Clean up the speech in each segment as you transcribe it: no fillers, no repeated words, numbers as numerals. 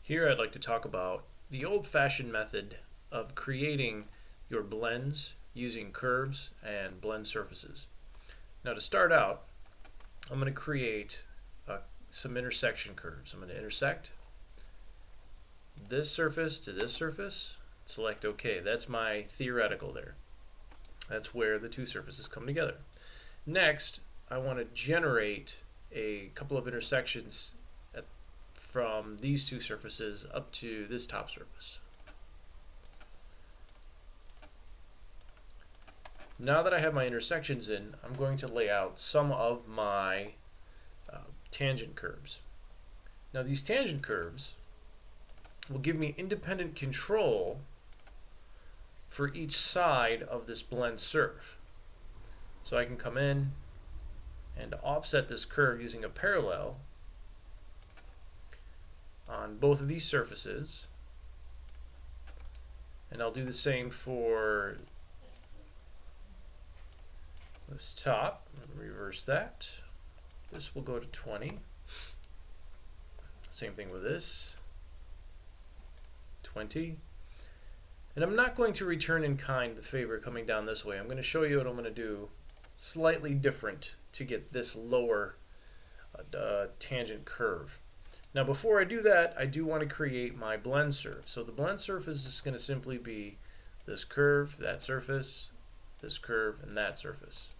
Here I'd like to talk about the old-fashioned method of creating your blends using curves and blend surfaces. Now to start out, I'm going to create some intersection curves. I'm going to intersect this surface to this surface, select OK. That's my theoretical there. That's where the two surfaces come together. Next, I want to generate a couple of intersections from these two surfaces up to this top surface. Now that I have my intersections in, I'm going to lay out some of my tangent curves. Now these tangent curves will give me independent control for each side of this blend surf. So I can come in and offset this curve using a parallel on both of these surfaces, and I'll do the same for this top. Reverse that. This will go to 20. Same thing with this. 20. And I'm not going to return in kind the favor coming down this way. I'm going to show you what I'm going to do slightly different to get this lower tangent curve. Now before I do that, I do want to create my blend surf. So the blend surface is going to simply be this curve, that surface, this curve, and that surface.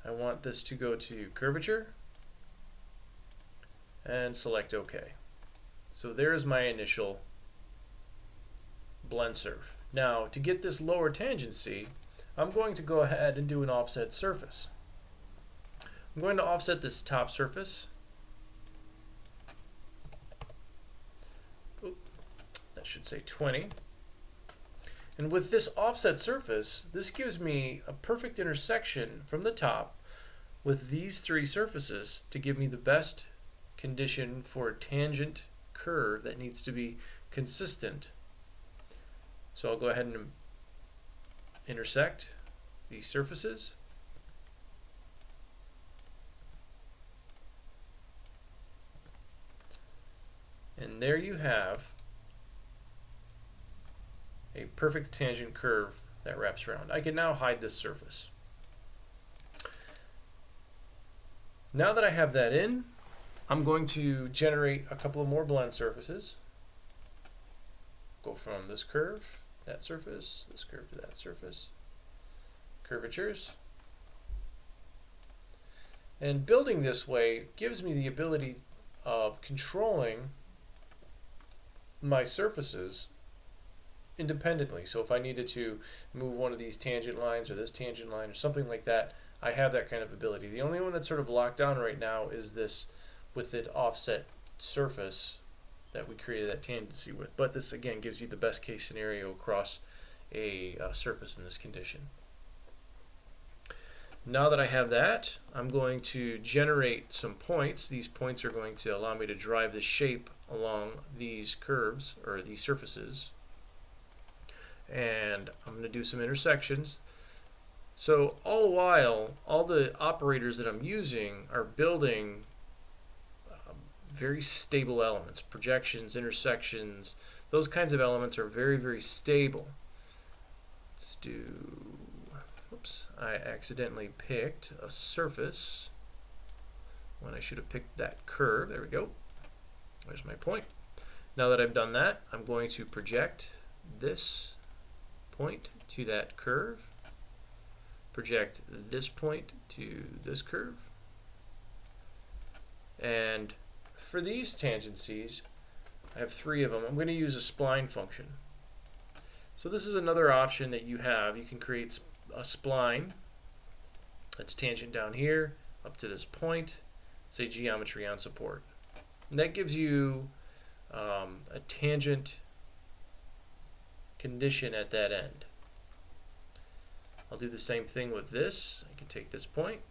I want this to go to curvature and select OK. So there's my initial blend surf. Now to get this lower tangency, I'm going to go ahead and do an offset surface. I'm going to offset this top surface. That should say 20. And with this offset surface, this gives me a perfect intersection from the top with these three surfaces to give me the best condition for a tangent curve that needs to be consistent. So I'll go ahead and intersect these surfaces. And there you have a perfect tangent curve that wraps around. I can now hide this surface. Now that I have that in, I'm going to generate a couple of more blend surfaces. Go from this curve, that surface, this curve to that surface, curvatures. And building this way gives me the ability of controlling my surfaces independently. So if I needed to move one of these tangent lines or this tangent line or something like that, I have that kind of ability. The only one that's sort of locked down right now is this with it offset surface that we created that tangency with. But this again gives you the best case scenario across a surface in this condition. Now that I have that, I'm going to generate some points. These points are going to allow me to drive the shape along these curves or these surfaces. And I'm going to do some intersections. So all the while, all the operators that I'm using are building very stable elements. Projections, intersections, those kinds of elements are very, very stable. Let's do, oops, I accidentally picked a surface when I should have picked that curve. There we go. There's my point. Now that I've done that, I'm going to project this point to that curve, project this point to this curve, and for these tangencies, I have three of them. I'm going to use a spline function. So this is another option that you have. You can create a spline that's tangent down here up to this point, say geometry on support. And that gives you a tangent condition at that end. I'll do the same thing with this. I can take this point,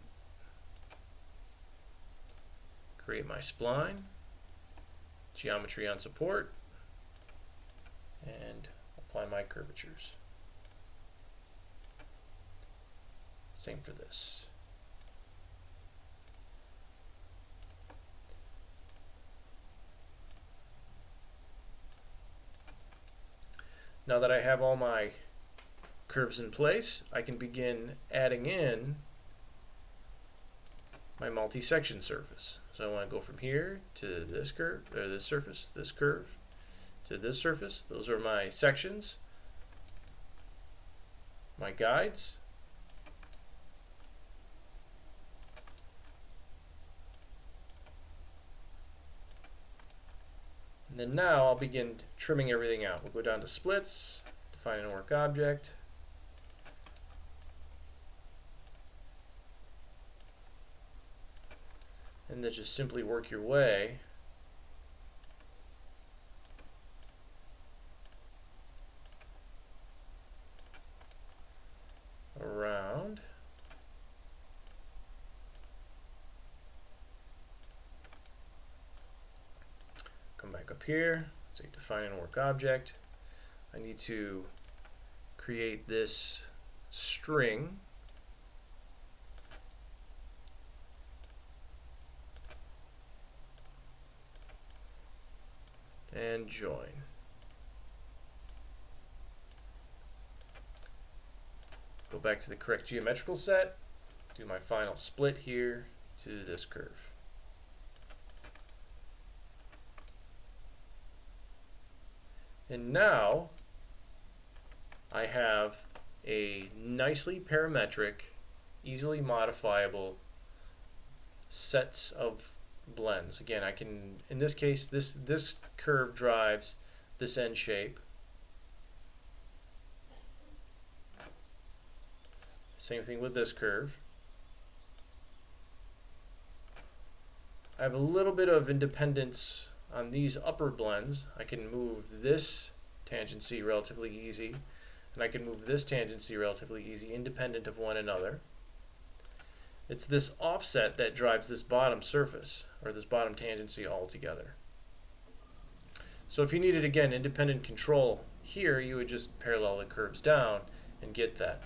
create my spline, geometry on support, and apply my curvatures. Same for this. Now that I have all my curves in place, I can begin adding in my multi-section surface. So I want to go from here to this curve, or this surface, this curve, to this surface. Those are my sections, my guides. And then now I'll begin trimming everything out. We'll go down to splits, define an work object. And then just simply work your way around. Come back up here, so define an work object. I need to create this string. And join. Go back to the correct geometrical set, do my final split here to this curve. And now I have a nicely parametric, easily modifiable sets of blends. Again, I can, in this case, this curve drives this end shape. Same thing with this curve. I have a little bit of independence on these upper blends. I can move this tangency relatively easy, and I can move this tangency relatively easy, independent of one another. It's this offset that drives this bottom surface, or this bottom tangency altogether. So if you needed, again, independent control here, you would just parallel the curves down and get that.